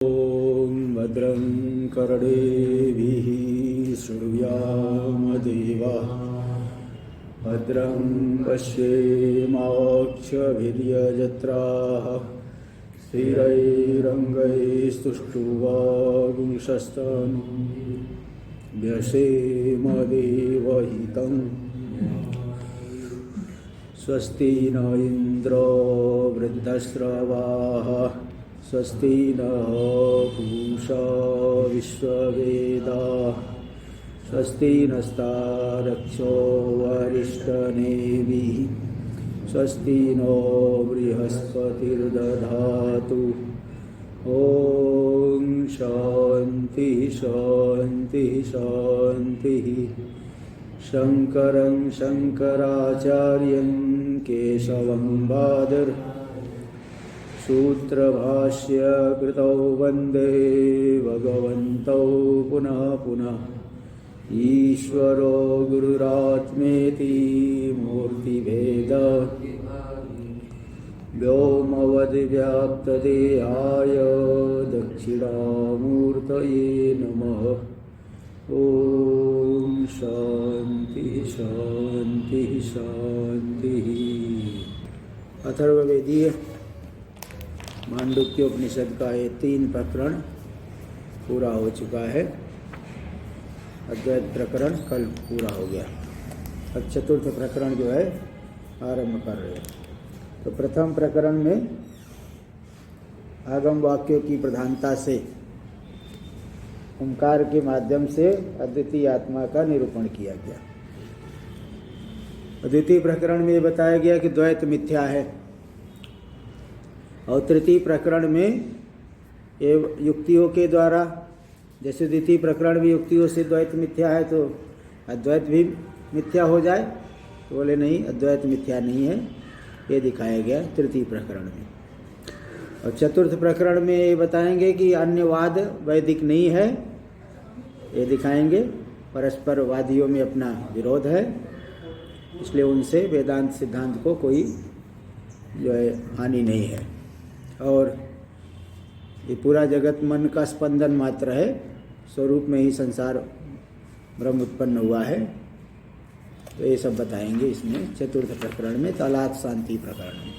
ॐ भद्रं कर्णेभिः शृणुयामदेवाः भद्रं पश्येमाक्षभिर्यजत्राः स्थिरैरङ्गैस्तुष्टुवागुंशस्तनुव्यसेमदेवहितं स्वस्ति न इन्द्रो वृद्धश्रवाः स्वस्ति नः पूषा विश्ववेदाः स्वस्ति नस्तारक्षो वरिष्ठनेमिः स्वस्ति नो बृहस्पतिर्दधातु ॐ शान्ति शान्ति शान्तिः। शङ्करं शङ्कराचार्यं केशवं बादर सूत्रभाष्य कृतौ वन्दे भगवन्तौ पुनः पुनः ईश्वरो गुरुरात्मेति मूर्तिभेद व्योमवद्व्याप्तदेहाय दक्षिणामूर्तये नमः। ॐ शान्ति शान्ति शान्तिः। अथर्ववेदीय मांडुक्योपनिषद का ये 3 प्रकरण पूरा हो चुका है। अद्वैत प्रकरण कल पूरा हो गया। अब चतुर्थ प्रकरण जो है आरंभ कर रहे हैं। तो प्रथम प्रकरण में आगम वाक्यों की प्रधानता से ओंकार के माध्यम से अद्वितीय आत्मा का निरूपण किया गया। द्वितीय प्रकरण में ये बताया गया कि द्वैत मिथ्या है, और तृतीय प्रकरण में ये युक्तियों के द्वारा, जैसे द्वितीय प्रकरण में युक्तियों से द्वैत मिथ्या है तो अद्वैत भी मिथ्या हो जाए, तो बोले नहीं, अद्वैत मिथ्या नहीं है, ये दिखाया गया तृतीय प्रकरण में। और चतुर्थ प्रकरण में ये बताएंगे कि अन्यवाद वैदिक नहीं है, ये दिखाएंगे। परस्पर वादियों में अपना विरोध है, इसलिए उनसे वेदांत सिद्धांत को कोई जो है हानि नहीं है। और ये पूरा जगत मन का स्पंदन मात्र है, स्वरूप में ही संसार ब्रह्म उत्पन्न हुआ है। तो ये सब बताएंगे इसमें चतुर्थ प्रकरण में, तलाक शांति प्रकरण में।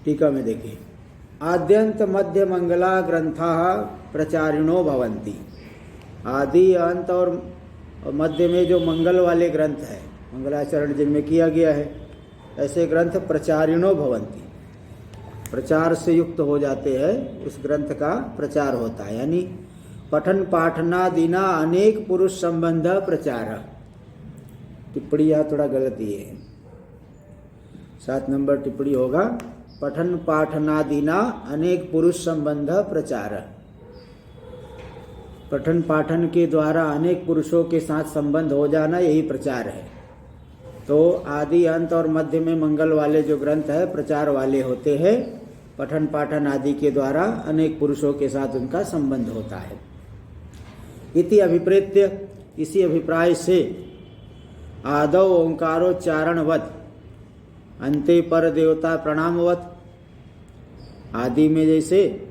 टीका में देखिए, आद्यंत मध्य मंगला ग्रंथा प्रचारिणो भवन्ति। आदि अंत और मध्य में जो मंगल वाले ग्रंथ है, मंगलाचरण जिनमें किया गया है, ऐसे ग्रंथ प्रचारिणो भवन्ति, प्रचार से युक्त हो जाते हैं, उस ग्रंथ का प्रचार होता है। यानी पठन पाठनादिना अनेक पुरुष संबंध प्रचार। टिप्पणी यहाँ थोड़ा गलत ही है, 7 नंबर टिप्पणी होगा, पठन पाठनादिना अनेक पुरुष संबंध प्रचार। पठन पाठन के द्वारा अनेक पुरुषों के साथ संबंध हो जाना, यही प्रचार है। तो आदि अंत और मध्य में मंगल वाले जो ग्रंथ है प्रचार वाले होते हैं, पठन पाठन आदि के द्वारा अनेक पुरुषों के साथ उनका संबंध होता है। इति अभिप्रेत्य, इसी अभिप्राय से आदौ ओंकारोच्चारणवत् अन्ते पर देवता प्रणामवत्, आदि में जैसे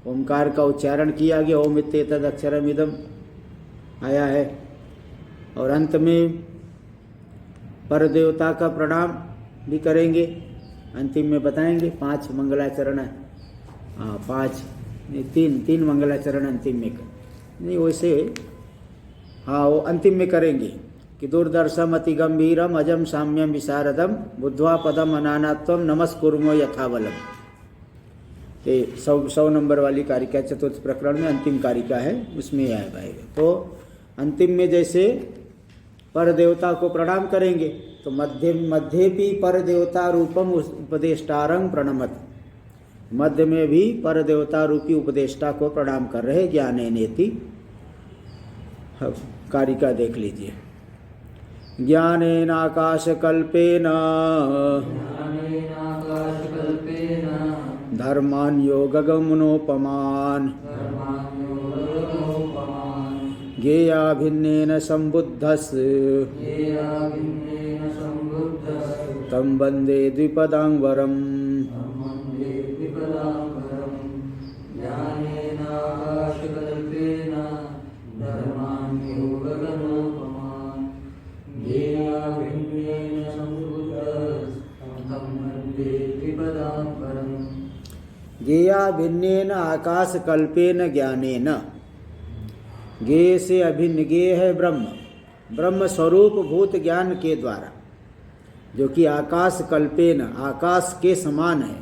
ओंकार का उच्चारण किया गया, ओम इत्येतद् अक्षरम इदम आया है, और अंत में पर देवता का प्रणाम भी करेंगे। अंतिम में बताएंगे 5 मंगलाचरण, 5 तीन मंगलाचरण अंतिम में नहीं, वैसे हाँ वो अंतिम में करेंगे कि दुर्दर्शम अति गंभीरम अजम साम्यम विशारदम बुद्ध्वा पदम अनानात्वम नमस्कुर्मो यथावलम। ये 100 नंबर वाली कारिका चतुर्थ प्रकरण में अंतिम कारिका है, उसमें आए पाएगा। तो अंतिम में जैसे पर देवता को प्रणाम करेंगे, तो मध्य भी पर देवता रूपम उपदेष्टारंग प्रणमत, मध्य में भी पर देवता रूपी उपदेष्टा को प्रणाम कर रहे ज्ञानेनेति। कारिका देख लीजिए, ज्ञानेनाकाशकल्पेन धर्मान्यो गगमनोपमान् ज्ञेयाभिन्नेन सम्बुद्धस् तं वन्दे द्विपदांवरम् गेया भिन्नेन आकाश कल्पेन ज्ञानेन। गेय से अभिन्न गेय है ब्रह्म, ब्रह्म स्वरूप भूत ज्ञान के द्वारा, जो कि आकाश कल्पेन आकाश के समान है।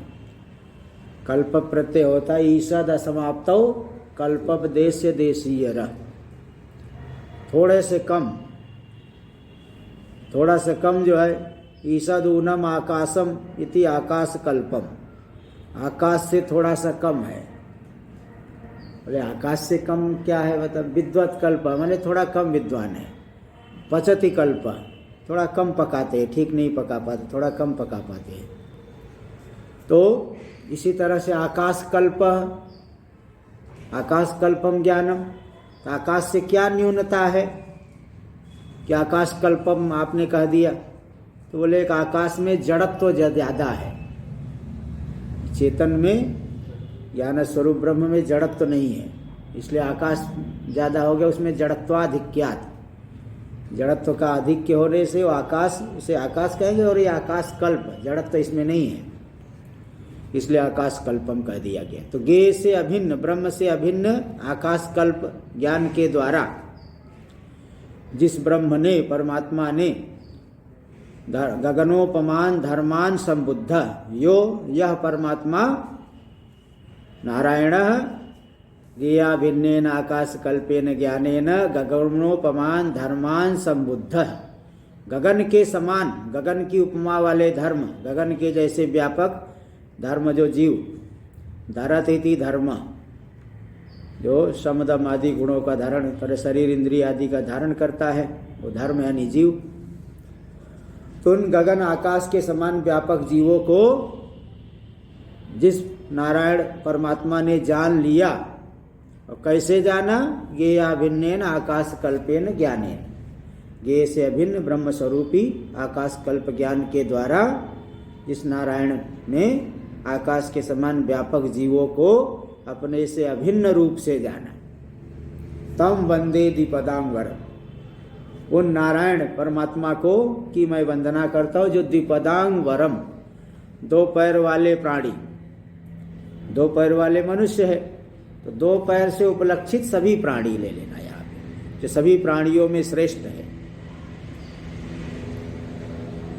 कल्प प्रत्यय होता है ईषद असमाप्तौ कल्पपदेश्य देशीय, थोड़े से कम, थोड़ा सा कम जो है, ईषद ऊनम आकाशम इति आकाश कल्पम, आकाश से थोड़ा सा कम है। बोले आकाश से कम क्या है, मतलब विद्वत कल्प माने थोड़ा कम विद्वान है। पचति कल्प, थोड़ा कम पकाते हैं, ठीक नहीं पका पाते, थोड़ा कम पका पाते हैं। तो इसी तरह से आकाश कल्प, आकाश कल्पम ज्ञानम, तो आकाश से क्या न्यूनता है कि आकाश कल्पम आपने कह दिया, तो बोले एक आकाश में जड़त्व ज़्यादा है, चेतन में ज्ञान स्वरूप ब्रह्म में जड़त्व नहीं है, इसलिए आकाश ज़्यादा हो गया, उसमें जड़त्वाधिक्यात, जड़त्व का आधिक्य होने से वो आकाश, उसे आकाश कहेंगे, और ये आकाश कल्प, जड़त्व इसमें नहीं है, इसलिए आकाश कल्पम कह दिया गया। तो गेय से अभिन्न, ब्रह्म से अभिन्न आकाश कल्प ज्ञान के द्वारा जिस ब्रह्म ने, परमात्मा ने गगनोपमान धर्मान संबुद्ध, यो यह परमात्मा नारायण गेया भिन्नेन आकाश कल्पेन ज्ञानेन गगनोपमान धर्मान संबुद्ध, गगन के समान, गगन की उपमा वाले धर्म, गगन के जैसे व्यापक धर्म जो जीव, धरत इति धर्म, जो सम दम आदि गुणों का धारण कर, शरीर इंद्रिय आदि का धारण करता है, वो धर्म यानी जीव। तो उन गगन आकाश के समान व्यापक जीवों को जिस नारायण परमात्मा ने जान लिया, और कैसे जाना, गेया भिन्नेन आकाश कल्पेन ज्ञानेन, गेय से अभिन्न ब्रह्म स्वरूपी आकाश कल्प ज्ञान के द्वारा जिस नारायण ने आकाश के समान व्यापक जीवों को अपने से अभिन्न रूप से जाना। तम वंदे द्विपदांबर, उन नारायण परमात्मा को की मैं वंदना करता हूँ, जो द्विपदांग वरम, दो पैर वाले प्राणी, दो पैर वाले मनुष्य है, तो दो पैर से उपलक्षित सभी प्राणी ले लेना यहाँ पे, जो सभी प्राणियों में श्रेष्ठ है।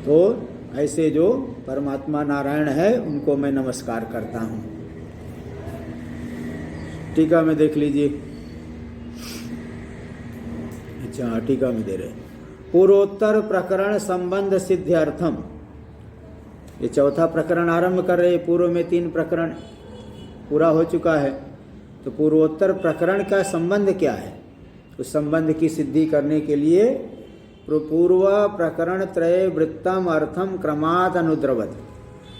तो ऐसे जो परमात्मा नारायण है उनको मैं नमस्कार करता हूँ। टीका में देख लीजिए, अच्छा टीका में दे रहे, पूर्वोत्तर प्रकरण संबंध सिद्ध्यर्थम, ये चौथा प्रकरण आरंभ कर रहे। पूर्व में 3 प्रकरण पूरा हो चुका है, तो पूर्वोत्तर प्रकरण का संबंध क्या है, उस संबंध की सिद्धि करने के लिए पूर्व प्रकरण त्रय वृत्तम अर्थम क्रमात् अनुद्रवत,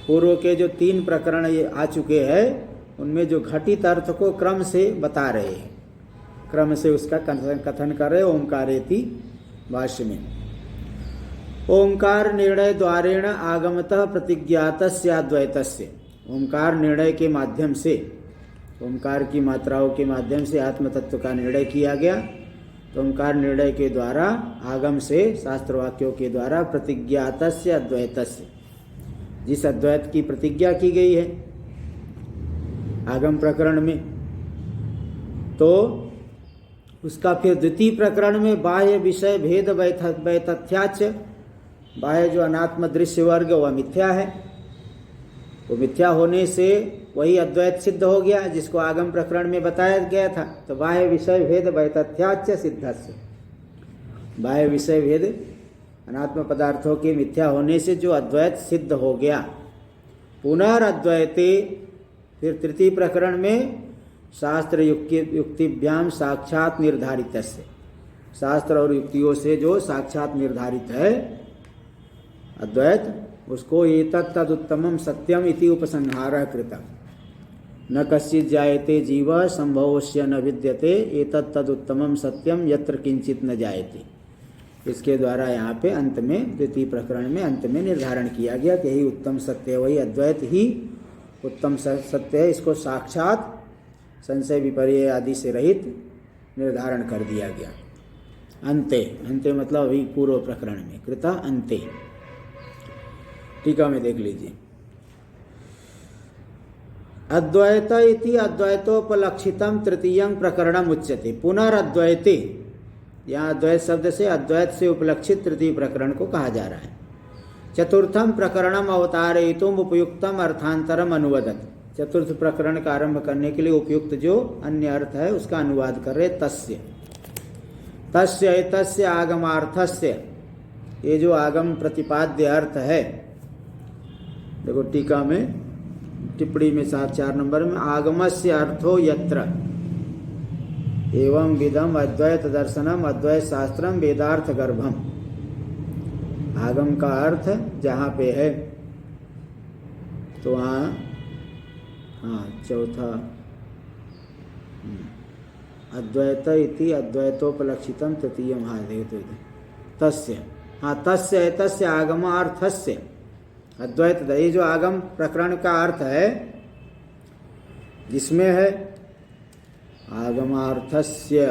पूर्व के जो 3 प्रकरण ये आ चुके हैं उनमें जो घटित अर्थ को क्रम से बता रहे हैं, क्रम से उसका कथन कर रहे। ओंकारेति भाष्य में, ओंकार निर्णय द्वारेण आगमतः प्रतिज्ञातस्याद्वैतस्य, ओंकार निर्णय के माध्यम से, ओंकार की मात्राओं के माध्यम से आत्म तत्व का निर्णय किया गया। तो ओंकार निर्णय के द्वारा, आगम से, शास्त्र वाक्यों के द्वारा प्रतिज्ञातस्य अद्वैतस्य, जिस अद्वैत की प्रतिज्ञा की गई है आगम प्रकरण में, तो उसका फिर द्वितीय प्रकरण में बाह्य विषय भेद वैतथ्याच, बाह्य जो अनात्म दृश्य वर्ग वह मिथ्या है, वो मिथ्या होने से वही अद्वैत सिद्ध हो गया जिसको आगम प्रकरण में बताया गया था। तो बाह्य विषय भेद वैतथ्याच सिद्धस्य, बाह्य विषय भेद अनात्म पदार्थों के मिथ्या होने से जो अद्वैत सिद्ध हो गया। पुनरअद्वैते, फिर तृतीय प्रकरण में शास्त्र युक्तिभ्याम साक्षात निर्धारित, शास्त्र और युक्तियों से जो साक्षात निर्धारित है अद्वैत, उसको एतत् तदुत्तमं सत्यम इति उपसंहारः कृतः, न कश्चित् जायते जीव संभवस्य न विद्यते एतत् तदुत्तमं सत्यम यत्र किंचित न जायते। इसके द्वारा यहाँ पे अंत में, द्वितीय प्रकरण में अंत में निर्धारण किया गया कि यही उत्तम सत्य है, वही अद्वैत ही उत्तम सत्य है। इसको साक्षात संशय विपर्य आदि से रहित निर्धारण कर दिया गया। अंते, अंते मतलब अभी पूर्व प्रकरण में, कृता अंते। टीका में देख लीजिए, अद्वैत इति अद्वैतोपलक्षितम तृतीयं प्रकरणम उच्यते। पुनरद्वैते, यहाँ अद्वैत शब्द से अद्वैत से उपलक्षित तृतीय प्रकरण को कहा जा रहा है। चतुर्थम प्रकरणम अवतारयितुम उपयुक्तम अर्थांतरम अनुवदत। चतुर्थ प्रकरण का आरंभ करने के लिए उपयुक्त जो अन्य अर्थ है उसका अनुवाद कर रहे। तस्य तस्य एतस्य आगमार्थस्य, ये जो आगम प्रतिपाद्य अर्थ है, देखो टीका में टिप्पणी में 4 नंबर में, आगमस्य अर्थो यत्र एवं विधम अद्वैत दर्शनम अद्वैत शास्त्रम वेदार्थ गर्भम। आगम का अर्थ जहाँ पे है तो वहाँ, हाँ चौथा, अद्वैत इति अद्वैतोपलक्षितम तृतीयम, हाँ देखो तस्य, हाँ तस्य तस्य आगम अर्थस्य अद्वैत, ये जो आगम प्रकरण का अर्थ है जिसमें है आगमार्थस्य,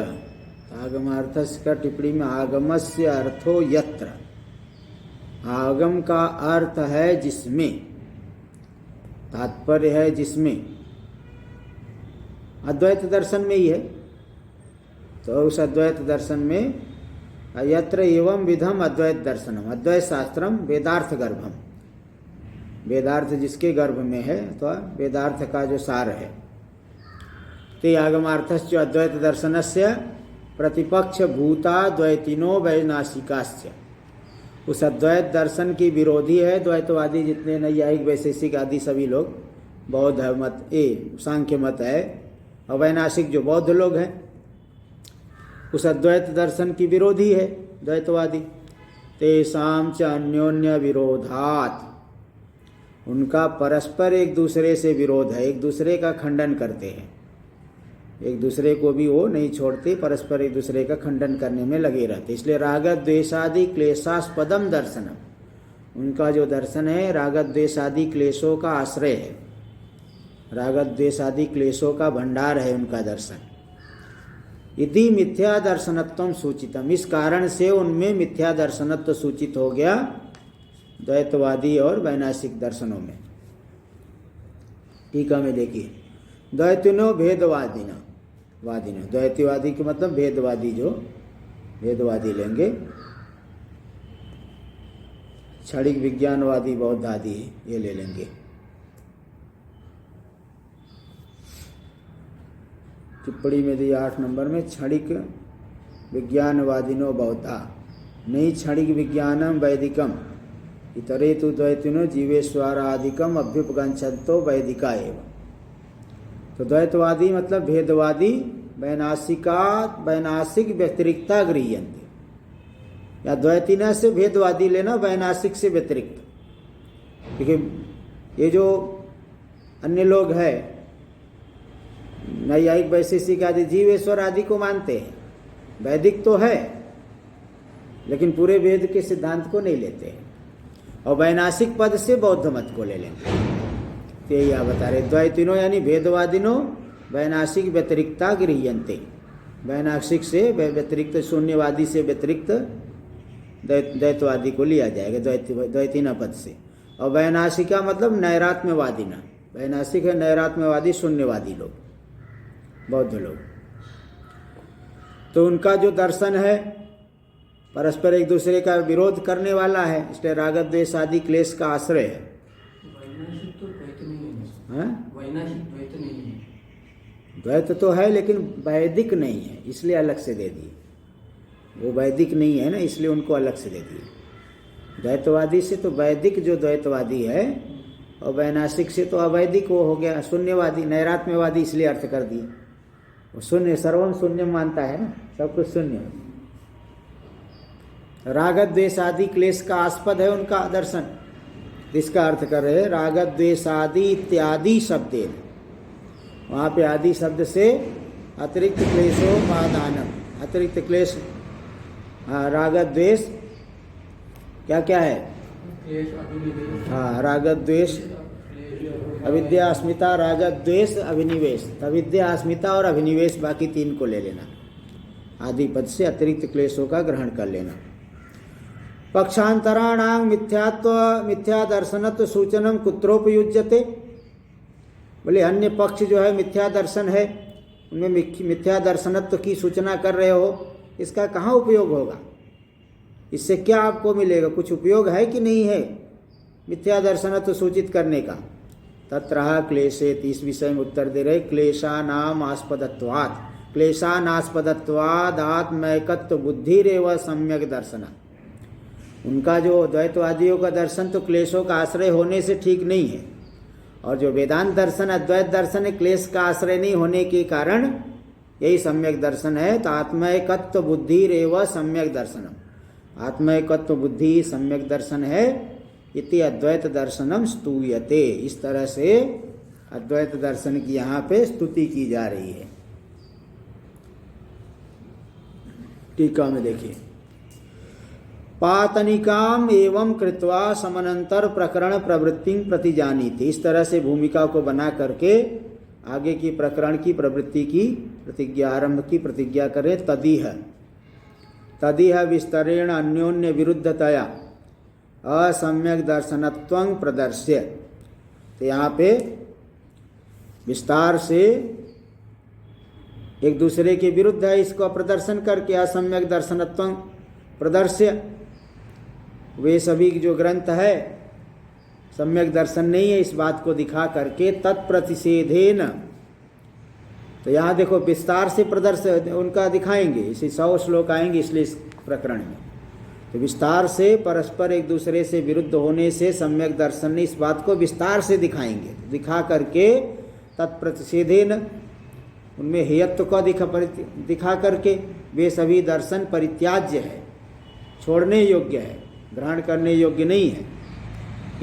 आगमार्थस्य का टिप्पणी में आगमस्य अर्थो यत्र, आगम का अर्थ है जिसमें, तात्पर्य है जिसमें, अद्वैत दर्शन में ही है। तो उस अद्वैत दर्शन में यत्र एवं विधम अद्वैत दर्शनम अद्वैत शास्त्रम वेदार्थ गर्भम, वेदार्थ जिसके गर्भ में है अथवा वेदार्थ का जो सार है। ते आगमार्थस्य अद्वैत दर्शनस्य प्रतिपक्ष भूताद्वैतिनो वैनाशिकास्य, उस अद्वैत दर्शन की विरोधी है द्वैतवादी जितने नैयायिक वैशेषिक आदि सभी लोग, बौद्ध मत सांख्य मत है और वैनाशिक जो बौद्ध लोग हैं, उस अद्वैत दर्शन की विरोधी है द्वैतवादी। तेषां च अन्योन्य विरोधात्, उनका परस्पर एक दूसरे से विरोध है, एक दूसरे का खंडन करते हैं, एक दूसरे को भी वो नहीं छोड़ते, परस्पर एक दूसरे का खंडन करने में लगे रहते। इसलिए राग द्वेषादि क्लेशास्पदम दर्शनम, उनका जो दर्शन है राग द्वेषादि क्लेशों का आश्रय है, राग द्वेषादि क्लेशों का भंडार है उनका दर्शन। यदि मिथ्या दर्शनत्वम सूचितम, इस कारण से उनमें मिथ्या दर्शनत्व सूचित हो गया द्वैतवादी और वैनाशिक दर्शनों में। टीका में देखिए, द्वैतिनो भेदवादिना, वादिनो, द्वैतवादी के मतलब भेदवादी, जो भेदवादी लेंगे, क्षणिक विज्ञानवादी बौद्ध आदि ये ले लेंगे। टिप्पणी में दिया 8 नंबर में, क्षणिक विज्ञानवादिनो बौद्धा नहीं क्षणिक विज्ञानम वैदिकम इतरे तो द्वैतिनो जीवेश्वरादिकम अभ्युपगंछन्तो वैदिका एवं। तो द्वैतवादी मतलब भेदवादी वैनाशिक व्यतिरिक्ता गृह्यन्ते, या द्वैतिना से भेदवादी लेना, वैनाशिक से व्यतिरिक्त। क्योंकि ये जो अन्य लोग हैं नैयायिक वैशेषिक आदि जीवेश्वर आदि को मानते हैं, वैदिक तो है लेकिन पूरे वेद के सिद्धांत को नहीं लेते हैं, और वैनाशिक पद से बौद्ध मत को ले लेंगे। तो यही आप बता रहे, द्वैतिनो यानी भेदवादिनो वैनाशिक व्यतिरिक्ता गृह्यन्ते, वैनाशिक से व्यतिरिक्त, शून्यवादी से व्यतिरिक्त द्वैतवादी को लिया जाएगा द्वैतिना पद से। और वैनाशिका मतलब नैरात्म्यवादिना, वैनाशिक है नैरात्म्यवादी शून्यवादी लोग, बौद्ध लोग। तो उनका जो दर्शन है परस्पर एक दूसरे का विरोध करने वाला है, इसलिए राग द्वेष आदि क्लेश का आश्रय है। द्वैत तो है लेकिन वैदिक नहीं है, इसलिए अलग से दे दिए। वो वैदिक नहीं है ना, इसलिए उनको अलग से दे दिए। द्वैतवादी से तो वैदिक जो द्वैतवादी है, और वैनाशिक से तो अवैदिक वो हो गया शून्यवादी, नैरात्म्यवादी, इसलिए अर्थ कर दिए। वो शून्य, सर्वम शून्य मानता है ना, सब कुछ शून्य। राग द्वेष आदि क्लेश का आस्पद है उनका दर्शन, इसका अर्थ कर रहे हैं राग द्वेष आदि इत्यादि शब्दे, वहाँ पे आदि शब्द से अतिरिक्त क्लेशो पादानम, अतिरिक्त क्लेश, राग द्वेष क्या क्या है, हाँ राग द्वेष अविद्या अस्मिता राग द्वेष अभिनिवेश, अविद्या अस्मिता और अभिनिवेश, बाकी 3 को ले लेना, आदि पद से अतिरिक्त क्लेशों का ग्रहण कर लेना। पक्षांतराणां मिथ्या दर्शनत्व सूचनम कुत्रोपयुज्यते, बोले अन्य पक्ष जो है मिथ्या दर्शन है, उनमें मिथ्या दर्शनत्व की सूचना कर रहे हो, इसका कहाँ उपयोग होगा? इससे क्या आपको मिलेगा? कुछ उपयोग है कि नहीं है मिथ्या दर्शनत्व सूचित करने का? तत्र क्लेशे, इस विषय में उत्तर दे रहे क्लेशानाम आस्पदत्वात्, क्लेशानास्पदत्वाद आत्मैकत्व बुद्धिरेव सम्यक दर्शन। उनका जो द्वैतवादियों का दर्शन तो क्लेशों का आश्रय होने से ठीक नहीं है, और जो वेदांत दर्शन अद्वैत दर्शन है क्लेश का आश्रय नहीं होने के कारण यही सम्यक दर्शन है। तो आत्मैकत्व बुद्धिरेव सम्यक दर्शनम, आत्मैकत्व बुद्धि सम्यक दर्शन है। इति अद्वैत दर्शनम स्तूयते, इस तरह से अद्वैत दर्शन की यहाँ पे स्तुति की जा रही है। टीका में देखिए, पातनिकाम एवं कृत्वा समनंतर प्रकरण प्रवृत्ति प्रतिजानीति, इस तरह से भूमिका को बना करके आगे की प्रकरण की प्रवृत्ति की प्रतिज्ञा, आरंभ की प्रतिज्ञा करें। तदिह विस्तरेण अन्योन्य विरुद्धतया असम्यक दर्शनत्वं प्रदर्श्य। तो यहाँ पे विस्तार से एक दूसरे के विरुद्ध है, इसको प्रदर्शन करके असम्यक दर्शनत्वं प्रदर्श्य। वे सभी जो ग्रंथ है सम्यक दर्शन नहीं है, इस बात को दिखा करके तत्प्रतिषेधेन। तो यहाँ देखो विस्तार से प्रदर्शन उनका दिखाएंगे, इसे 100 श्लोक आएंगे इसलिए इस प्रकरण में। तो विस्तार से परस्पर एक दूसरे से विरुद्ध होने से सम्यक दर्शन ने इस बात को विस्तार से दिखाएंगे, दिखा करके तत्प्रतिषेधेन, उनमें हेयत्व को दिखा करके वे सभी दर्शन परित्याज्य है, छोड़ने योग्य है, ग्रहण करने योग्य नहीं है,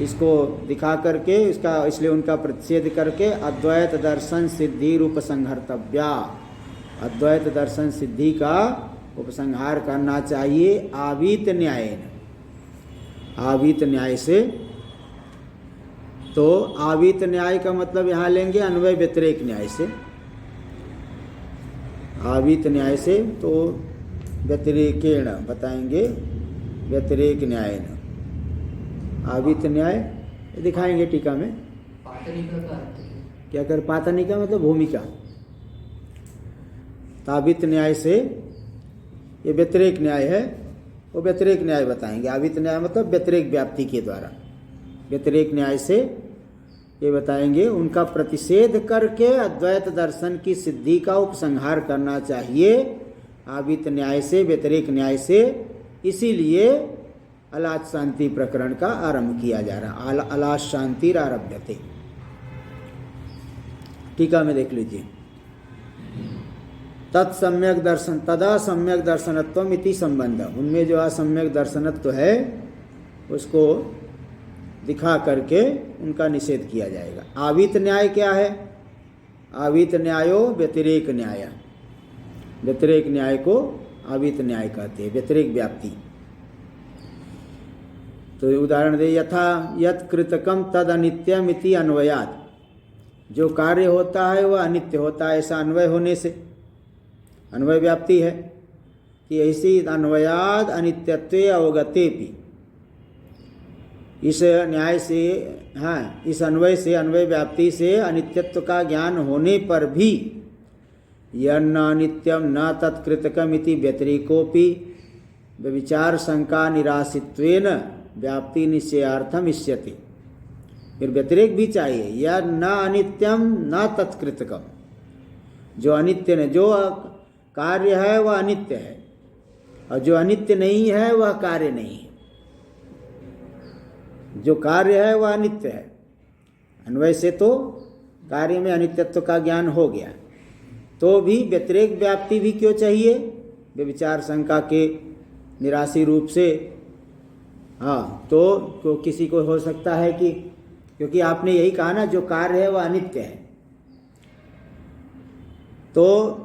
इसको दिखा करके इसका इसलिए उनका प्रतिषेध करके अद्वैत दर्शन सिद्धि रूप संहर्तव्या, अद्वैत दर्शन सिद्धि का उपसंहार करना चाहिए आवीत न्यायेन, आवीत न्याय से। तो आवीत न्याय का मतलब यहाँ लेंगे अन्वय व्यतिरेक न्याय से, आवीत न्याय से। तो व्यतिरेकेण बताएंगे, व्यतिरेक न्यायेन, आवीत न्याय दिखाएंगे टीका में। पातनिका का क्या कर? पातनिका मतलब भूमिका, तावित न्याय से ये व्यतिरेक न्याय है, वो व्यतिरेक न्याय बताएंगे। आवित न्याय मतलब व्यतिरेक व्याप्ति के द्वारा, व्यतिरेक न्याय से ये बताएंगे उनका प्रतिषेध करके अद्वैत दर्शन की सिद्धि का उपसंहार करना चाहिए आवित न्याय से, व्यतिरेक न्याय से। इसीलिए अलाच शांति प्रकरण का आरंभ किया जा रहा, अलाच शांति आरभ्यते। टीका में देख लीजिए, तत्सम्यक दर्शन तदा सम्यक दर्शनत्वम इति संबंध, उनमें जो असम्यक दर्शनत्व है उसको दिखा करके उनका निषेध किया जाएगा। आवित न्याय क्या है? आवित न्यायो व्यतिरेक न्याय, व्यतिरेक न्याय को आवित न्याय कहते हैं, व्यतिरेक व्याप्ति। तो उदाहरण दे, यथा यत् कृतकम तद अनित्यम इति अन्वयात्, जो कार्य होता है वह अनित्य होता है, ऐसा अन्वय होने से अन्वय व्याप्ति है कि ऐसी अन्वयाद अनित्यत्वे अवगतेपि, इस न्याय से, हाँ, इस अन्वय से, अन्वय व्याप्ति से अनित्यत्व का ज्ञान होने पर भी यन्न अनित्यम न तत्कृतकम इति व्यतिरेकोपि विचार शंका निरासित्वेन व्याप्ति निश्चयार्थम इष्यति। फिर व्यतिरेक भी चाहिए, या न अनित्यम न तत्कृतकम, जो अनित्य ने, जो कार्य है वह अनित्य है, और जो अनित्य नहीं है वह कार्य नहीं है। जो कार्य है वह अनित्य है, अन्वय से तो कार्य में अनित्यत्व का ज्ञान हो गया, तो भी व्यतिरेक व्याप्ति भी क्यों चाहिए? विचार शंका के निराशी रूप से। हाँ, तो किसी को हो सकता है कि क्योंकि आपने यही कहा ना, जो कार्य है वह अनित्य है, तो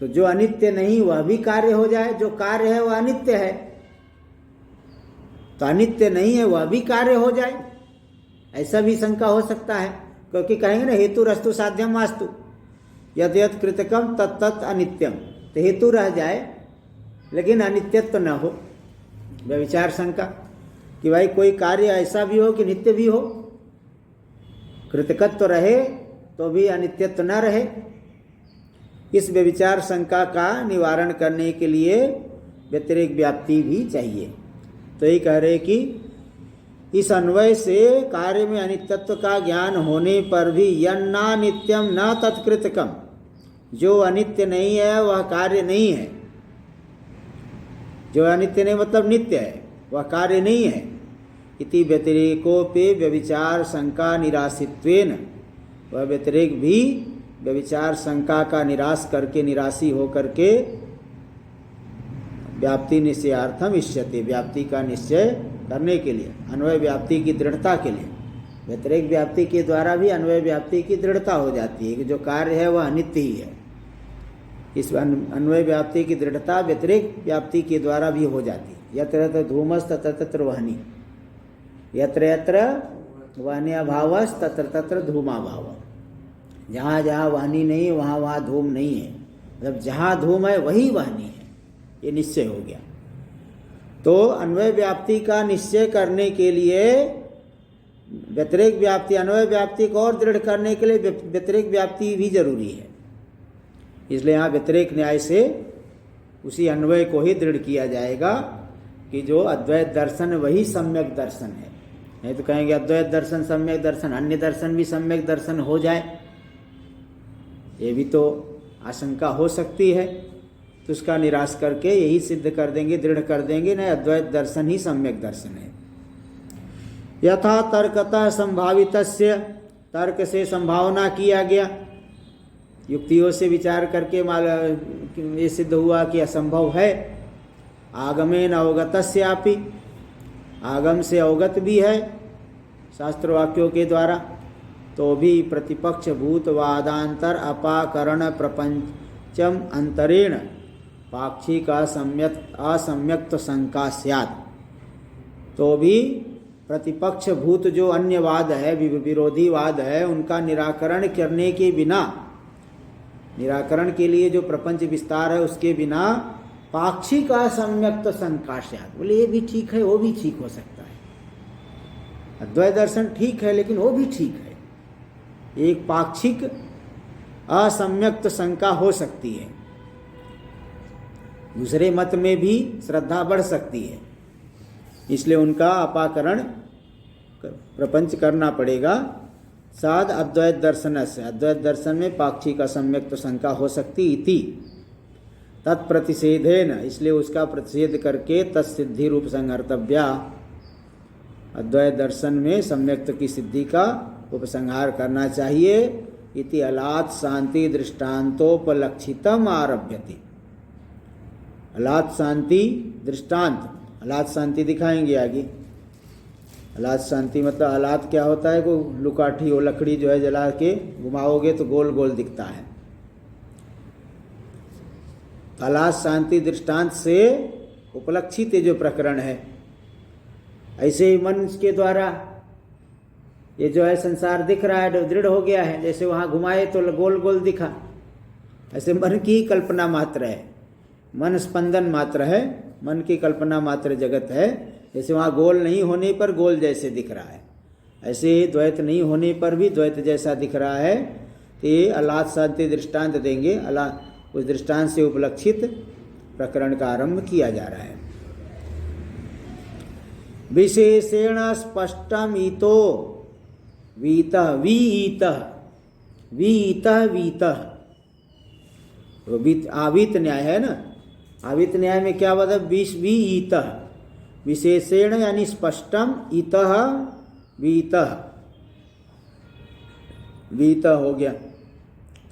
जो अनित्य नहीं वह भी कार्य हो जाए, जो कार्य है वह अनित्य है, तो अनित्य नहीं है वह भी कार्य हो जाए, ऐसा भी शंका हो सकता है। क्योंकि कहेंगे ना हेतु रस्तु साध्यम वास्तु, यद यद कृतकम तत् तत् अनित्यम, तो हेतु रह जाए लेकिन अनित्यत्व न हो। विचार शंका कि भाई कोई कार्य ऐसा भी हो कि नित्य भी हो, कृतकत्व रहे तो भी अनित्यत्व न रहे। इस व्यभिचार शंका का निवारण करने के लिए व्यतिरेक व्याप्ति भी चाहिए। तो ये कह रहे कि इस अन्वय से कार्य में अनित्यत्व का ज्ञान होने पर भी यन्ना नित्यम न तत्कृतकम, जो अनित्य नहीं है वह कार्य नहीं है। जो अनित्य नहीं मतलब नित्य है, वह कार्य नहीं है। इति व्यतिरेकोपि व्यभिचार शंका निरासित्वेन, वह व्यतिरेक भी व्यभिचार शंका का निराश करके, निराशी होकर के व्याप्ति निश्चयार्थम इष्यते, व्याप्ति का निश्चय करने के लिए, अन्वय व्याप्ति की दृढ़ता के लिए। व्यतिरेक व्याप्ति के द्वारा भी अन्वय व्याप्ति की दृढ़ता हो जाती है कि जो कार्य है वह अनित्य ही है। इस अन्वय व्याप्ति की दृढ़ता व्यतिरेक व्याप्ति के द्वारा भी हो जाती है। यत्र यत्र धूमस तत्र तत्र वह्नि, यत्र यत्र वह्न्यभावस तत्र तत्र धूमाभाव। जहाँ जहाँ वह्नि नहीं वहाँ वहाँ धूम नहीं है, मतलब जहाँ धूम है वही वह्नि है, ये निश्चय हो गया। तो अन्वय व्याप्ति का निश्चय करने के लिए व्यतिरेक व्याप्ति, अन्वय व्याप्ति को और दृढ़ करने के लिए व्यतिरेक व्याप्ति भी जरूरी है। इसलिए यहाँ व्यतिरेक न्याय से उसी अन्वय को ही दृढ़ किया जाएगा कि जो अद्वैत दर्शन वही सम्यक दर्शन है। नहीं तो कहेंगे अद्वैत दर्शन सम्यक दर्शन, अन्य दर्शन भी सम्यक दर्शन हो जाए, ये भी तो आशंका हो सकती है। तो उसका निराश करके यही सिद्ध कर देंगे, दृढ़ कर देंगे, नहीं अद्वैत दर्शन ही सम्यक दर्शन है। यथा तर्कतः संभावितस्य, तर्क से संभावना किया गया, युक्तियों से विचार करके ये सिद्ध हुआ कि असंभव है। आगमेन अवगतस्यापि, आगम से अवगत भी है शास्त्र वाक्यों के द्वारा, तो भी प्रतिपक्ष भूतवादांतर अपाकरण प्रपंचम अंतरेण पाक्षिक असम्यक्त शंका स्यात्, तो भी प्रतिपक्ष भूत जो अन्यवाद है, विरोधी वाद है, उनका निराकरण करने के बिना, निराकरण के लिए जो प्रपंच विस्तार है उसके बिना पाक्षिक असम्यक्त शंका स्यात्, बोले ये भी ठीक है वो भी ठीक हो सकता है। अद्वैत दर्शन ठीक है लेकिन वो भी ठीक है, एक पाक्षिक असम्यक्त शंका हो सकती है, दूसरे मत में भी श्रद्धा बढ़ सकती है। इसलिए उनका अपाकरण प्रपंच करना पड़ेगा। साध अद्वैत दर्शन से, अद्वैत दर्शन में पाक्षिक असम्यक्त शंका हो सकती इति तत्प्रतिषेधेन, इसलिए उसका प्रतिषेध करके तत्सिद्धि रूप संहर्तव्या, अद्वैत दर्शन में सम्यक्त की सिद्धि का उपसंहार करना चाहिए। इति अलात् शांति दृष्टान्तोपलक्षितम आरभ्यते, अलात् शांति दृष्टांत, अलात् शांति दिखाएंगे आगे। अलात् शांति मतलब अलात् क्या होता है, को लुकाठी हो, लकड़ी जो है जला के घुमाओगे तो गोल गोल दिखता है। अलात् शांति दृष्टांत से उपलक्षित ये जो प्रकरण है, ऐसे ही मन के द्वारा ये जो है संसार दिख रहा है, दृढ़ हो गया है, जैसे वहाँ घुमाए तो गोल गोल दिखा, ऐसे मन की कल्पना मात्र है, मन स्पंदन मात्र है, मन की कल्पना मात्र जगत है। जैसे वहाँ गोल नहीं होने पर गोल जैसे दिख रहा है, ऐसे ही द्वैत नहीं होने पर भी द्वैत जैसा दिख रहा है। तो ये अलात् शांति दृष्टांत देंगे, उस दृष्टांत से उपलक्षित प्रकरण का आरंभ किया जा रहा है। विशेषेण स्पष्टम ईतो वीतः वीतः वीतः वीतः, आवीत न्याय है ना, आवीत न्याय में क्या बता, वीतः विशेषेण यानी स्पष्टम, इतः वीतः, वीतः हो गया।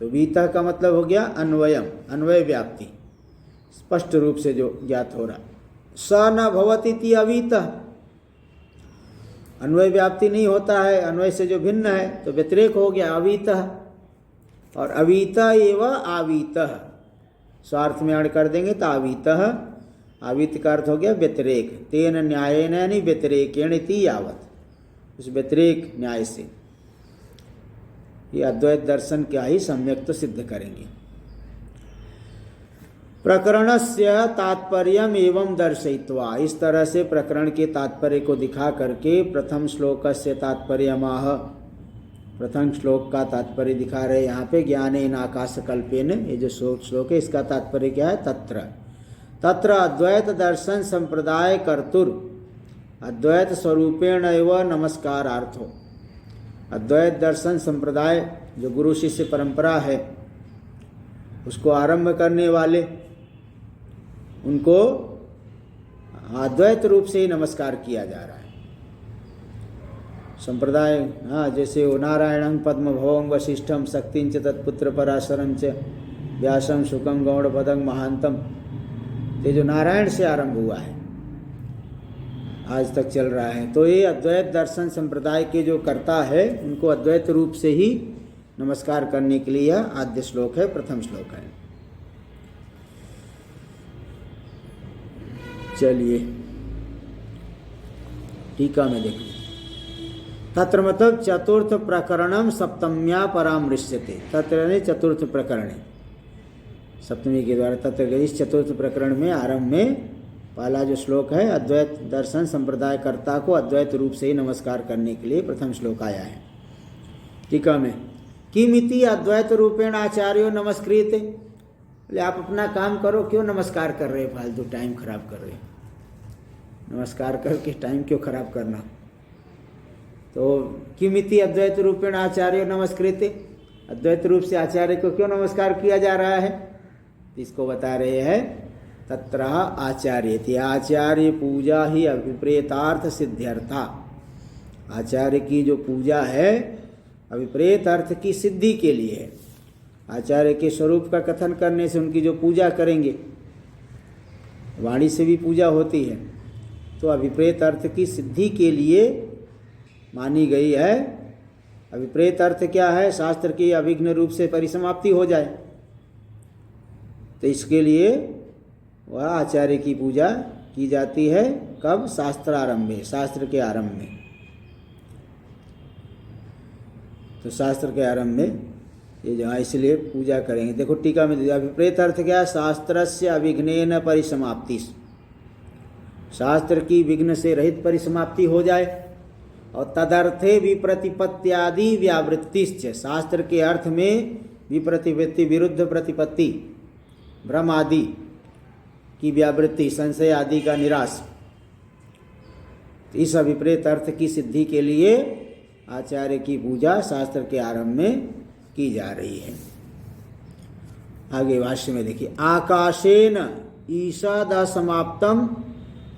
तो वीतः का मतलब हो गया अन्वयम, अन्वय व्याप्ति, स्पष्ट रूप से जो ज्ञात हो रहा। स न भवतीति अवीतः, अन्वय व्याप्ति नहीं होता है, अन्वय से जो भिन्न है तो व्यतिरेक हो गया अवीतः। और अवीतः एवं आवीतः, स्वार्थ में अड़ कर देंगे तो आवीतः, आवीत का अर्थ हो गया व्यतिरेक। तेन न्यायेन यानी व्यतिरेकेण इति यावत्, उस व्यतिरेक न्याय से ये अद्वैत दर्शन क्या ही सम्यक तो सिद्ध करेंगे। प्रकरणस्य तात्पर्यम एवं दर्शयित्वा, इस तरह से प्रकरण के तात्पर्य को दिखा करके प्रथम श्लोकस्य तात्पर्यमाह, प्रथम श्लोक का तात्पर्य दिखा रहे यहाँ पे। ज्ञानेन आकाश कल्पेन, ये जो श्लोक है इसका तात्पर्य क्या है? तत्र तत्र अद्वैत दर्शन संप्रदाय कर्तुर अद्वैत स्वरूपेण एव नमस्कारार्थो। अद्वैत दर्शन संप्रदाय जो गुरु शिष्य परंपरा है उसको आरंभ करने वाले, उनको अद्वैत रूप से ही नमस्कार किया जा रहा है। संप्रदाय, हाँ, जैसे वो नारायणं पद्मभवं वशिष्ठम शक्तिं च तत्पुत्र पराशरं च व्यासं शुकं गौड़पदं महांतम, ये जो नारायण से आरंभ हुआ है आज तक चल रहा है। तो ये अद्वैत दर्शन संप्रदाय के जो कर्ता है उनको अद्वैत रूप से ही नमस्कार करने के लिए आद्य श्लोक है, प्रथम श्लोक है। चलिए टीका में देखिए। तत्र मतलब चतुर्थ प्रकरणम सप्तम्या परामृश्यते। तत्र ने चतुर्थ प्रकरण, सप्तमी के द्वारा तत्र, इस चतुर्थ प्रकरण में आरंभ में पहला जो श्लोक है अद्वैत दर्शन संप्रदाय कर्ता को अद्वैत रूप से ही नमस्कार करने के लिए प्रथम श्लोक आया है। टीका में किमिति अद्वैत रूपेण आचार्यो नमस्कृते। बोले आप अपना काम करो, क्यों नमस्कार कर रहे, फालतू टाइम खराब कर रहे, नमस्कार करके टाइम क्यों खराब करना। तो किमिति अद्वैत रूपेण आचार्यो नमस्कृते, अद्वैत रूप से आचार्य को क्यों नमस्कार किया जा रहा है, इसको बता रहे हैं। तत्र आचार्य, आचार्य पूजा ही अभिप्रेतार्थ सिद्ध्यर्था। आचार्य की जो पूजा है अभिप्रेत अर्थ की सिद्धि के लिए है। आचार्य के स्वरूप का कथन करने से उनकी जो पूजा करेंगे, वाणी से भी पूजा होती है, तो अभिप्रेत अर्थ की सिद्धि के लिए मानी गई है। अभिप्रेत अर्थ क्या है? शास्त्र की अविघ्न रूप से परिसमाप्ति हो जाए, तो इसके लिए वह आचार्य की पूजा की जाती है। कब? शास्त्र आरंभ में, शास्त्र के आरंभ में। तो शास्त्र के आरंभ में ये जो है इसलिए पूजा करेंगे। देखो टीका में अभिप्रेत अर्थ क्या है? शास्त्रस्य अविघ्नेन परिसमाप्ति, शास्त्र की विघ्न से रहित परिसमाप्ति हो जाए। और तदर्थे विप्रतिपत्त्यादि व्यावृत्तिश्च, शास्त्र के अर्थ में विप्रतिपत्ति विरुद्ध प्रतिपत्ति, भ्रम आदि की व्यावृत्ति, संशय आदि का निराश, इस अभिप्रेत अर्थ की सिद्धि के लिए आचार्य की पूजा शास्त्र के आरंभ में की जा रही है। आगे भाष्य में देखिए। आकाशेन ईषद समाप्तम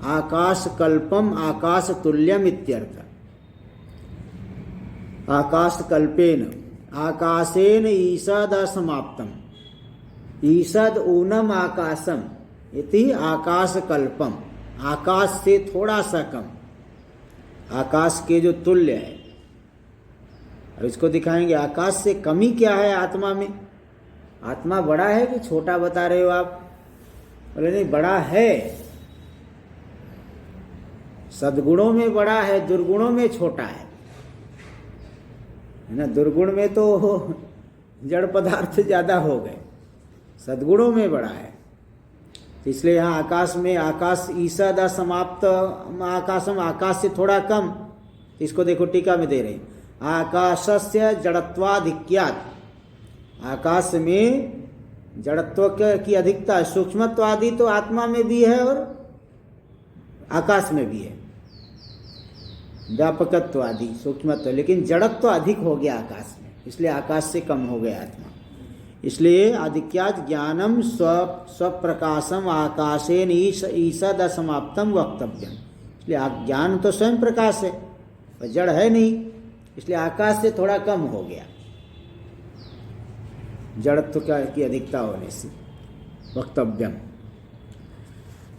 आकाश कल्पम आकाश तुल्यम इत्यर्थ। आकाश कल्पेन आकाशेन ईषद समाप्तम, ईषद ऊनम आकाशम इति आकाश कल्पम, आकाश से थोड़ा सा कम, आकाश के जो तुल्य है। अब इसको दिखाएंगे आकाश से कमी क्या है आत्मा में। आत्मा बड़ा है कि छोटा बता रहे हो आप? बोले नहीं, बड़ा है, सद्गुणों में बड़ा है, दुर्गुणों में छोटा है ना। दुर्गुण में तो जड़ पदार्थ ज्यादा हो गए, सद्गुणों में बड़ा है। तो इसलिए यहाँ आकाश में आकाश ईषद समाप्त आकाशम, आकाश से थोड़ा कम। तो इसको देखो टीका में दे रहे हैं। आकाशस्य जड़त्वाधिक्यात्, आकाश में जड़त्व की अधिकता, सूक्ष्मत्व आदि तो आत्मा में भी है और आकाश में भी है, व्यापकत्व आदि सूक्ष्मत्व, लेकिन जड़त्व अधिक हो गया आकाश में, इसलिए आकाश से कम हो गया आत्मा। इसलिए आधिक्यात् ज्ञानम स्वप्रकाशम आकाशेन ईषद असमाप्तम वक्तव्यम। इसलिए ज्ञान तो स्वयं प्रकाश है और जड़ है नहीं, इसलिए आकाश से थोड़ा कम हो गया जड़त्व की अधिकता होने से। वक्तव्यम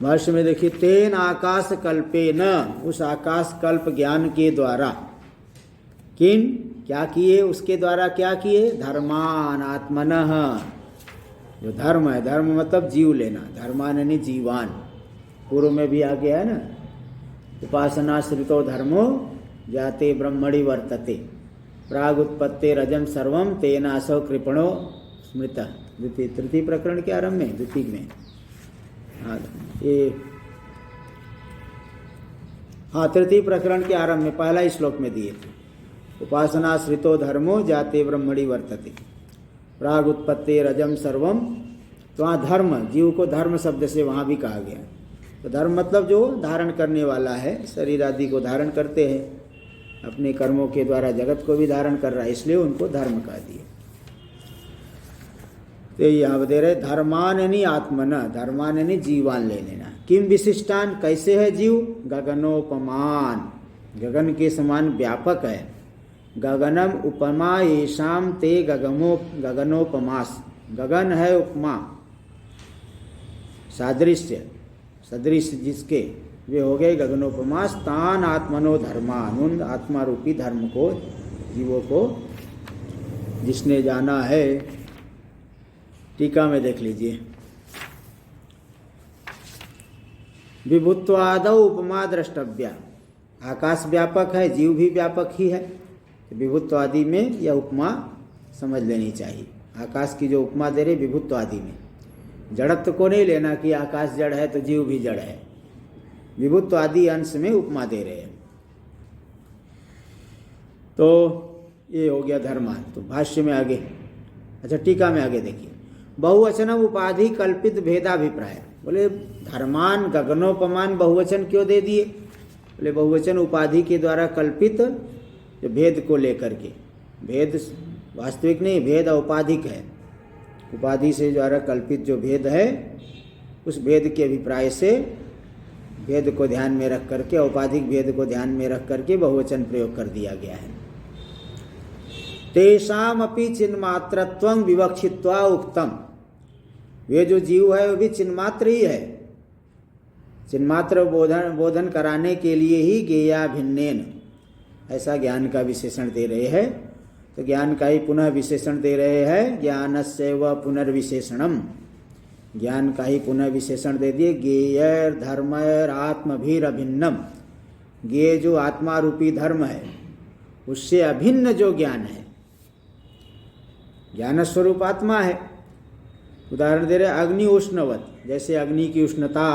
भाष्य में देखिए। तेन आकाश कल्पेन, उस आकाश कल्प ज्ञान के द्वारा, किन क्या किए, उसके द्वारा क्या किए? धर्मान आत्मनः, जो धर्म है, धर्म मतलब जीव लेना, धर्मान यानी जीवान, पूर्व में भी आ गया है ना। उपासनाश्रितो धर्मो जाते ब्रह्मणि वर्तते प्रागुत्पत्ते रजम सर्वम तेनासौ कृपणो स्मृत। द्वितीय तृतीय प्रकरण के आरंभ में, द्वितीय में, तृतीय प्रकरण के आरंभ में पहला ही श्लोक में दिए थे। उपासनाश्रितो धर्मो जाते ब्रह्मणि वर्तते। प्राग उत्पत्ति रजम सर्वम, तो वहाँ धर्म, जीव को धर्म शब्द से वहाँ भी कहा गया। तो धर्म मतलब जो धारण करने वाला है, शरीर आदि को धारण करते हैं, अपने कर्मों के द्वारा जगत को भी धारण कर रहा है, इसलिए उनको धर्म कह दिए। तो यहाँ दे रहे धर्माननि आत्मना, धर्माननि जीवान ले लेना। किम विशिष्टान, कैसे है जीव? गगनोपमान, गगन के समान व्यापक है। गगनम उपमा येषाम ते गगनोपमास, गगन है उपमा, सादृश्य, सदृश जिसके, वे हो गए गगनोपमास। तान आत्मनो धर्मान, उन आत्मा रूपी धर्म को, जीवों को जिसने जाना है। टीका में देख लीजिए, विभुत्वादौ उपमा द्रष्टव्या, आकाश व्यापक है, जीव भी व्यापक ही है, तो विभुत्व आदि में यह उपमा समझ लेनी चाहिए। आकाश की जो उपमा दे रहे विभुत्व आदि में, जड़त्व को नहीं लेना कि आकाश जड़ है तो जीव भी जड़ है, विभुत्व आदि अंश में उपमा दे रहे हैं। तो ये हो गया धर्मान। तो भाष्य में आगे, अच्छा टीका में आगे देखिए, बहुवचनम उपाधि कल्पित भेदाभिप्राय, बोले धर्मान गगनोपमान बहुवचन क्यों दे दिए? बोले बहुवचन उपाधि के द्वारा कल्पित जो भेद को लेकर के, भेद वास्तविक नहीं, भेद औपाधिक है, उपाधि से द्वारा कल्पित जो भेद है उस भेद के अभिप्राय से, भेद को ध्यान में रख करके, औपाधिक भेद को ध्यान में रख करके बहुवचन प्रयोग कर दिया गया है। तेषाम अपि चिन्मात्रत्वं विवक्षित्वा उक्तम, वे जो जीव है वो भी चिन्मात्र ही है, चिन्मात्र बोधन कराने के लिए ही गेया भिन्नेन, ऐसा ज्ञान का विशेषण दे रहे हैं। तो ज्ञान का ही पुनः विशेषण दे रहे हैं, ज्ञानस्यैव पुनर्विशेषणम, ज्ञान का ही पुनः विशेषण दे दिए। गेयर धर्मयर आत्मभीर अभिन्नम, गेय जो आत्मा रूपी धर्म है उससे अभिन्न जो ज्ञान है, ज्ञान स्वरूप आत्मा है। उदाहरण दे रहे अग्नि उष्णवत, जैसे अग्नि की उष्णता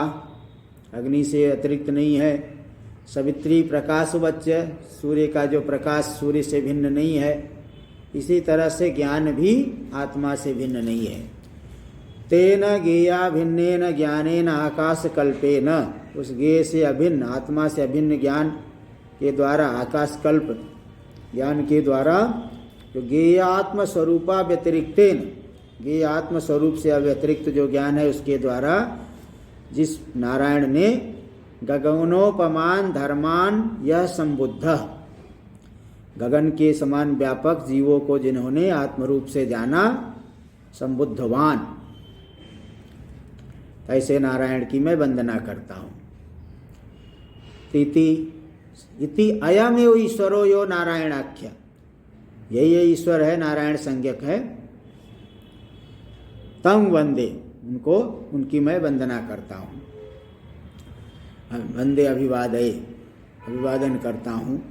अग्नि से अतिरिक्त नहीं है। सवित्री प्रकाशवच्च, सूर्य का जो प्रकाश सूर्य से भिन्न नहीं है, इसी तरह से ज्ञान भी आत्मा से भिन्न नहीं है। तेन गेया भिन्नेन ज्ञानेन आकाश कल्पेन, उस गेय से अभिन्न, आत्मा से अभिन्न ज्ञान के द्वारा, आकाश कल्प ज्ञान के द्वारा, जो गेयात्म स्वरूपा व्यतिरिक्तेन, गेय आत्म स्वरूप से अव्यतिरिक्त जो ज्ञान है उसके द्वारा जिस नारायण ने गगनोपमान धर्मान यह संबुद्ध, गगन के समान व्यापक जीवों को जिन्होंने आत्मरूप से जाना, संबुद्धवान, ऐसे नारायण की मैं वंदना करता हूँ। इति अयमेव ईश्वरो यो नारायणाख्य, यही ईश्वर है, नारायण संज्ञक है। तम वंदे, उनको, उनकी मैं वंदना करता हूँ। वंदे अभिवादये, अभिवादन करता हूँ।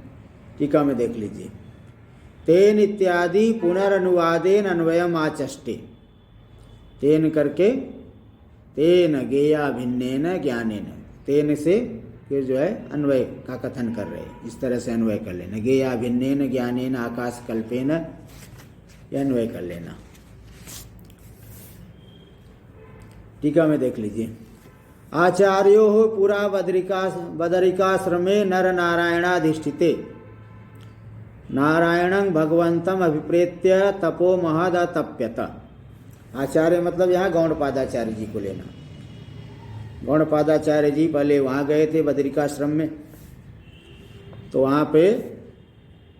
टीका में देख लीजिए, तेन इत्यादि पुनरनुवादेन अन्वयम आचष्टे, तेन करके तेन गेया भिन्नेन ज्ञानेन, तेन से फिर जो है अन्वय का कथन कर रहे हैं, इस तरह से अन्वय कर लेना। गेया भिन्नेन ज्ञानेन आकाश कल्पेन, यह अन्वय कर लेना। टीका में देख लीजिए, आचार्यो पुरा बदरिकाश्रमे नर नारायणाधिष्ठिते नारायणं भगवंतम अभिप्रेत्य तपो महदतप्यत। आचार्य मतलब यहाँ गौड़पादाचार्य जी को लेना। गौड़पादाचार्य जी पहले वहाँ गए थे बदरिकाश्रम में, तो वहाँ पे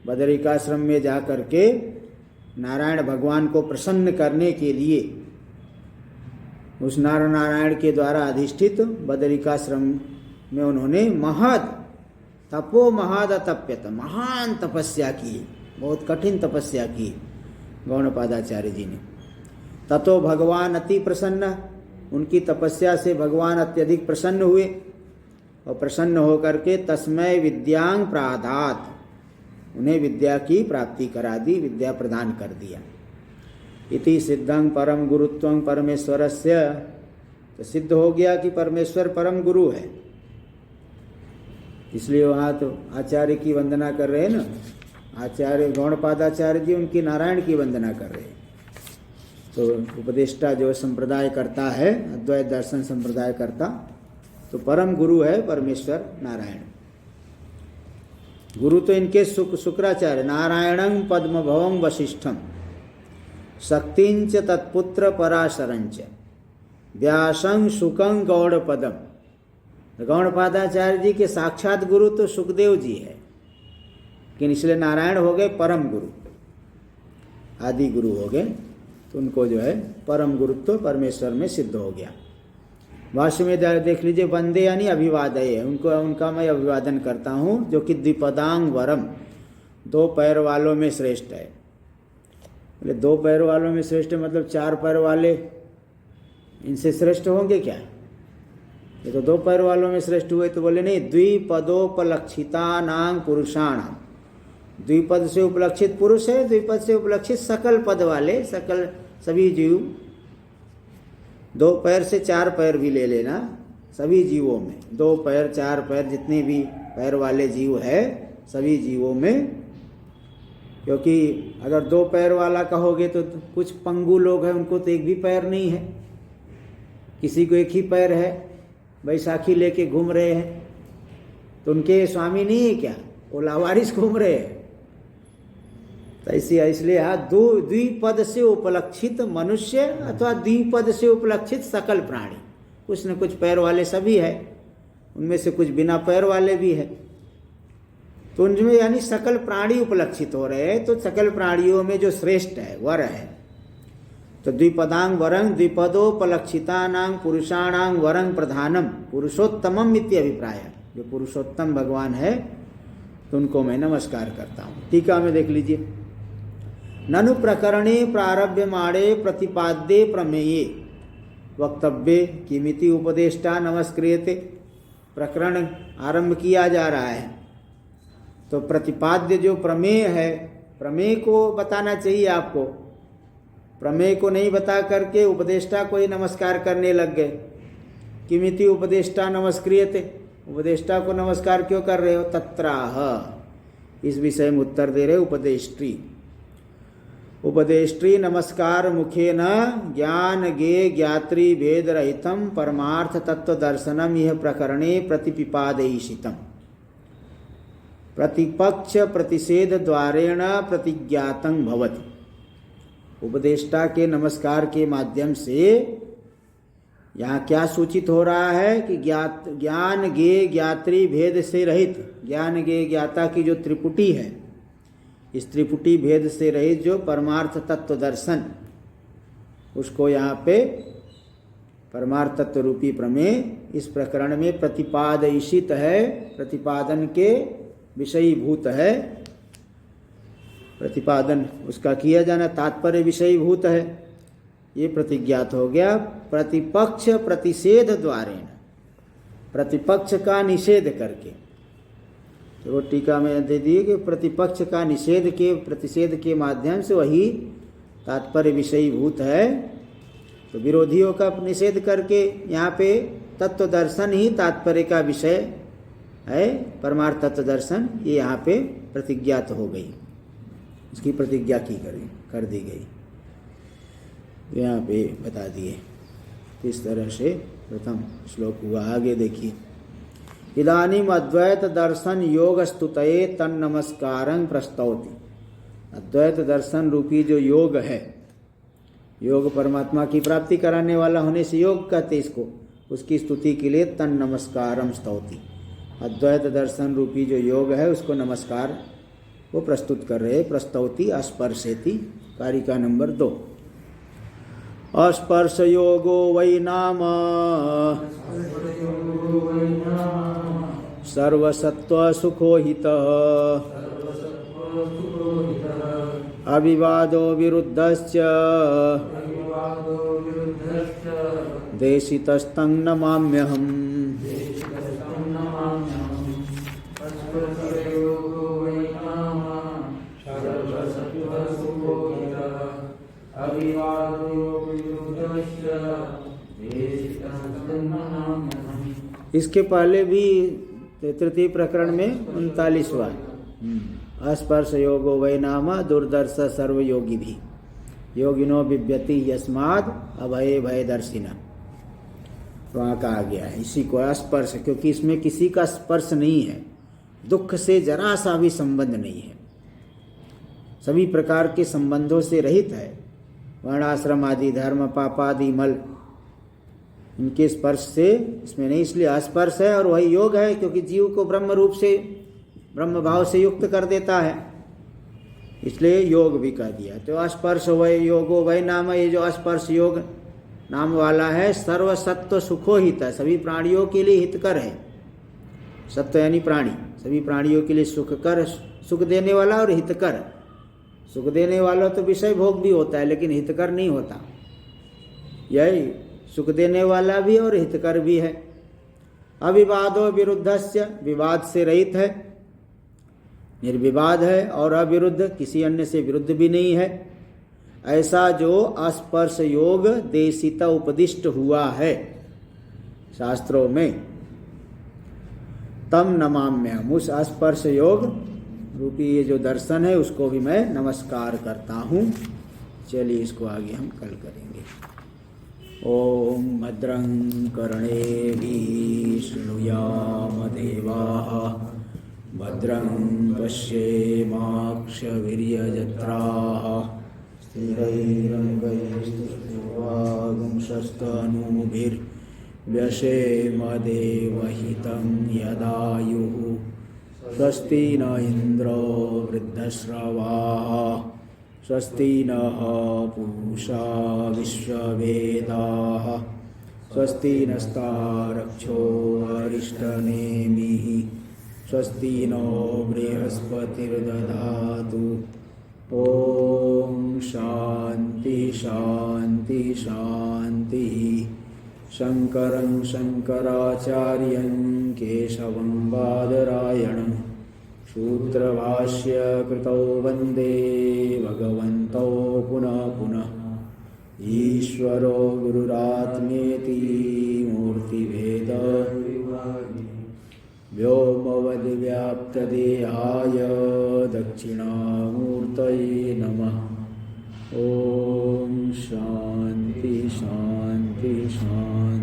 बदरिकाश्रम में जा करके नारायण भगवान को प्रसन्न करने के लिए उस नर नारायण के द्वारा अधिष्ठित बदरिकाश्रम में उन्होंने महद तपो महद तप्यत, महान तपस्या की, बहुत कठिन तपस्या की गौड़पादाचार्य जी ने। ततो भगवान अति प्रसन्न, उनकी तपस्या से भगवान अत्यधिक प्रसन्न हुए और प्रसन्न होकर के तस्मै विद्यांग प्रादात, उन्हें विद्या की प्राप्ति करा दी, विद्या प्रदान कर दिया। इति सिद्धं परम गुरुत्वं परमेश्वरस्य, तो सिद्ध हो गया कि परमेश्वर परम गुरु है, इसलिए वहाँ तो आचार्य की वंदना कर रहे हैं ना। आचार्य गौड़पादाचार्य जी उनकी नारायण की वंदना कर रहे हैं। तो उपदेष्टा जो संप्रदाय करता है, अद्वैत दर्शन संप्रदाय करता, तो परम गुरु है परमेश्वर नारायण। गुरु तो इनके शुक्राचार्य, नारायणं पद्मभवं वशिष्ठम शक्तिंच तत्पुत्र पराशरंच व्यासं शुकं गौड़पदम। गौड़पादाचार्य जी के साक्षात गुरु तो सुखदेव जी है, लेकिन इसलिए नारायण हो गए परम गुरु, आदि गुरु हो गए, तो उनको जो है परम गुरुत्व परमेश्वर में सिद्ध हो गया। भाष्य में देख लीजिए, वंदे यानी अभिवादय है, उनका मैं अभिवादन करता हूँ, जो कि द्विपदांग वरम, 2 पैर वालों में श्रेष्ठ है। बोले 2 पैर वालों में श्रेष्ठ मतलब 4 पैर वाले इनसे श्रेष्ठ होंगे क्या? ये तो 2 पैर वालों में श्रेष्ठ हुए। तो बोले नहीं, द्विपदोपलक्षितानां पुरुषाणाम, द्विपद से उपलक्षित पुरुष है, द्विपद से उपलक्षित सकल पद वाले, सकल सभी जीव, 2 पैर से 4 पैर भी ले लेना, सभी जीवों में 2 पैर 4 पैर जितने भी पैर वाले जीव है सभी जीवों में। क्योंकि अगर 2 पैर वाला कहोगे तो कुछ पंगु लोग हैं, उनको तो एक भी पैर नहीं है, किसी को एक ही पैर है, बैसाखी लेके घूम रहे हैं, तो उनके स्वामी नहीं है क्या, वो लावारिस घूम रहे हैं। तो इसलिए द्विपद से उपलक्षित मनुष्य अथवा द्विपद से उपलक्षित सकल प्राणी, कुछ न कुछ पैर वाले सभी है, उनमें से कुछ बिना पैर वाले भी है, तो उनमें यानी सकल प्राणी उपलक्षित हो रहे हैं। तो सकल प्राणियों में जो श्रेष्ठ है वर है, तो द्विपदांग वरं द्विपदोपलक्षितानां पुरुषाणां वरं प्रधानम पुरुषोत्तमम इति अभिप्राय। जो पुरुषोत्तम भगवान है तो उनको मैं नमस्कार करता हूँ। टीका में देख लीजिए, ननु प्रकरणे प्रारभ्यमाणे प्रतिपाद्ये प्रमेये वक्तव्ये किमिति उपदेष्टा नमस्क्रियते। प्रकरण आरंभ किया जा रहा है, तो प्रतिपाद्य जो प्रमेय है, प्रमेय को बताना चाहिए आपको, प्रमेय को नहीं बता करके उपदेष्टा को ही नमस्कार करने लग गए। किमिति उपदेष्टा नमस्क्रियते, उपदेष्टा को नमस्कार क्यों कर रहे हो? तत्राह, इस विषय में उत्तर दे रहे उपदेष्ट्री। उपदेष्ट्री नमस्कार मुखेन ज्ञान गे ज्ञात्री भेद रहितम परमार्थ तत्व दर्शनम यह प्रकरणे प्रतिपिपादयिषितम प्रतिपक्ष प्रतिषेध द्वारेण प्रतिज्ञातं भवति। उपदेष्टा के नमस्कार के माध्यम से यहाँ क्या सूचित हो रहा है कि ज्ञान गे ज्ञात्री भेद से रहित, ज्ञान गे ज्ञाता की जो त्रिपुटी है, इस त्रिपुटी भेद से रहित जो परमार्थ तत्व दर्शन, उसको यहाँ पे परमार्थ तत्व रूपी प्रमेय इस प्रकरण में प्रतिपादयिषित है, प्रतिपादन के विषयीभूत है, प्रतिपादन उसका किया जाना तात्पर्य विषयीभूत है, ये प्रतिज्ञात हो गया। प्रतिपक्ष प्रतिषेध द्वारेण, प्रतिपक्ष का निषेध करके, तो वो टीका में दे दिए कि प्रतिपक्ष का निषेध के प्रतिषेध के माध्यम से वही तात्पर्य विषयीभूत है। तो विरोधियों का निषेध करके यहाँ पे तत्व दर्शन ही तात्पर्य का विषय है, परमार्थ तत्व दर्शन, ये यहाँ पे प्रतिज्ञात हो गई, इसकी प्रतिज्ञा कर दी गई, यहाँ पे बता दिए। इस तरह से प्रथम श्लोक हुआ। आगे देखिए, इदानीम अद्वैत दर्शन योग स्तुतये तन नमस्कारं प्रस्तौति। अद्वैत दर्शन रूपी जो योग है, योग परमात्मा की प्राप्ति कराने वाला होने से योग कहते इसको, उसकी स्तुति के लिए तन नमस्कारं स्तौति। अद्वैत दर्शन रूपी जो योग है उसको नमस्कार वो प्रस्तुत कर रहे। प्रस्तौति अस्पर्शेति, कारिका नंबर 2। अस्पर्श योगो वै नाम सर्वसत्व सुखोहितः अविवादो विरुद्धश्च देशितस्तं नमाम्यहम्। इसके पहले भी तृतीय प्रकरण में 39वां अस्पर्श योगो वै नाम दुर्दर्श सर्वयोगी भी योगिनो बिभ्यति यस्माद् अभये भयदर्शिना। वहाँ कहा गया है इसी को अस्पर्श, क्योंकि इसमें किसी का स्पर्श नहीं है, दुख से जरा सा भी संबंध नहीं है, सभी प्रकार के संबंधों से रहित है। वर्णाश्रम आदि धर्म पापादि मल इनके स्पर्श से इसमें नहीं, इसलिए अस्पर्श है। और वही योग है, क्योंकि जीव को ब्रह्म रूप से ब्रह्म भाव से युक्त कर देता है, इसलिए योग भी कह दिया। तो अस्पर्श वै योगो वै नाम, ये जो अस्पर्श योग नाम वाला है सर्व सत्व सुखो हित है, सभी प्राणियों के लिए हितकर है। सत्व यानी प्राणी, सभी प्राणियों के लिए सुखकर, सुख देने वाला और हितकर। सुख देने वाला तो विषय भोग भी होता है, लेकिन हितकर नहीं होता। यही सुख देने वाला भी और हितकर भी है। अविवादो विरुद्धस्य, विवाद से रहित है, निर्विवाद है, और अविरुद्ध, किसी अन्य से विरुद्ध भी नहीं है। ऐसा जो अस्पर्श योग देशिता उपदिष्ट हुआ है शास्त्रों में, तम नमाम्यहम्, उस अस्पर्श योग रूपी ये जो दर्शन है उसको भी मैं नमस्कार करता हूँ। चलिए इसको आगे हम कल करेंगे। ओम भद्रं कर्णेभिः शृणुयाम देवाः, भद्रं पश्येमाक्षवीर्यजत्राः, स्थिरैरङ्गैस्तुष्ट्वागुंशस्तनूभिर्व्यसेम देवहितं यदायुः। स्वस्ति न इंद्रो वृद्धश्रवाः, स्वस्ति नः पूषा विश्ववेदाः, स्वस्ति नस्तारक्षो अरिष्टनेमिः, स्वस्ति नो बृहस्पतिर्दधातु। ओम शांति शांति शांति। शंकरं शंकराचार्यं केशवं बादरायणं सूत्रभाष्य कृतौ वन्दे भगवन्तौ पुनः पुनः। ईश्वरो गुरुरात्मेति मूर्तिभेद व्योमवद्व्याप्तदेहाय दक्षिणामूर्तये नमः। ओम शांति शांति शांति।